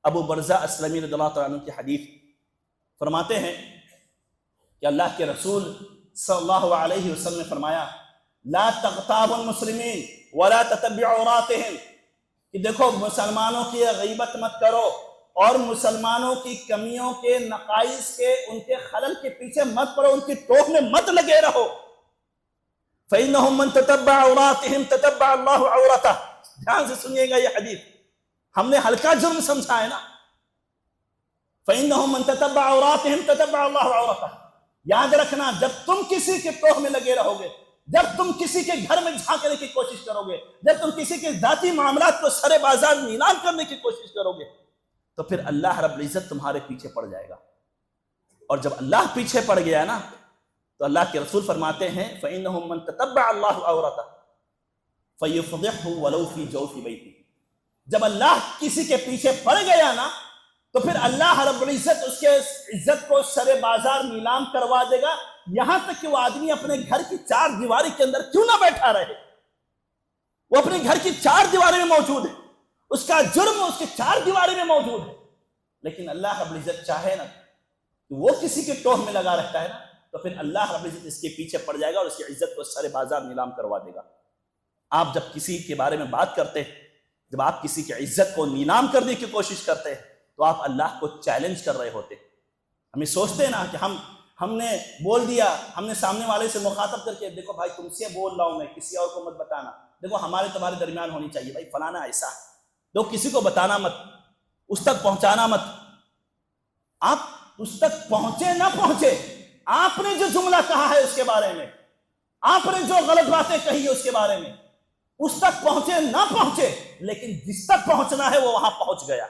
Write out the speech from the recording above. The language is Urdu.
ابو برزہ اسلمی رضی اللہ تعالیٰ عنہ کی حدیث فرماتے ہیں کہ اللہ کے رسول صلی اللہ علیہ وسلم نے فرمایا لا تغتابوا المسلمین ولا تتبعوا عوراتهم، کہ دیکھو مسلمانوں کی غیبت مت کرو اور مسلمانوں کی کمیوں کے، نقائص کے، ان کے خلل کے پیچھے مت پڑو، ان کی ٹوک میں مت لگے رہو۔ فَإِنَّهُمْ مَنْ تَتَبَّعَ عَوْرَاتِهِمْ تَتَبَّعَ اللَّهُ عَوْرَتَهُ۔ دھیان سے سنیے گا یہ حدیث، ہم نے ہلکا جرم سمجھا ہے نا۔ فَإِنَّهُمْ مَنْ تَتَبَّعَ عَوْرَاتِهِمْ تَتَبَّعَ اللَّهُ عَوْرَتَهُ۔ یاد رکھنا، جب تم کسی کے ٹوک میں لگے رہو گے، جب تم کسی کے گھر میں جھانکنے کی کوشش کرو گے، جب تم کسی کے ذاتی معاملات کو سر بازار نیلام کرنے کی کوشش کرو گے، تو پھر اللہ رب العزت تمہارے پیچھے پڑ جائے گا۔ اور جب اللہ پیچھے پڑ گیا نا، تو اللہ کے رسول فرماتے ہیں فَإِنَّهُمْ مَنْ تَتَبَّعَ اللَّهُ عَوْرَتَهُ فَيُفْضِحُهُ وَلَوْ فِي جَوْفِ بَيْتِهِ۔ جب اللہ کسی کے پیچھے پڑ گیا نا، تو پھر اللہ رب العزت اس کے عزت کو سر بازار نیلام کروا دے گا، یہاں تک کہ وہ آدمی اپنے گھر کی چار دیواری کے اندر کیوں نہ بیٹھا رہے، وہ اپنے گھر کی چار دیواری میں موجود ہے، اس کا جرم اس کی چار دیواری میں موجود ہے، لیکن اللہ رب العزت چاہے نا کہ وہ کسی کے ٹوہ میں لگا رہتا ہے نا، تو پھر اللہ رب العزت اس کے پیچھے پڑ جائے گا اور اس کی عزت کو سر بازار نیلام کروا دے گا۔ آپ جب کسی کے بارے میں بات کرتے ہیں، جب آپ کسی کی عزت کو نیلام کرنے کی کوشش کرتے ہیں، تو آپ اللہ کو چیلنج کر رہے ہوتے ہیں۔ ہمیں سوچتے ہیں نا کہ ہم نے بول دیا، ہم نے سامنے والے سے مخاطب کر کے دیکھو بھائی تم سے بول رہا ہوں میں، کسی اور کو مت بتانا، دیکھو ہمارے تمہارے درمیان ہونی چاہیے بھائی فلانا ایسا، تو کسی کو بتانا مت، اس تک پہنچانا مت۔ آپ اس تک پہنچے نہ پہنچے، آپ نے جو جملہ کہا ہے اس کے بارے میں، آپ نے جو غلط باتیں کہی ہے اس کے بارے میں، اس تک پہنچے نہ پہنچے، لیکن جس تک پہنچنا ہے وہ وہاں پہنچ گیا۔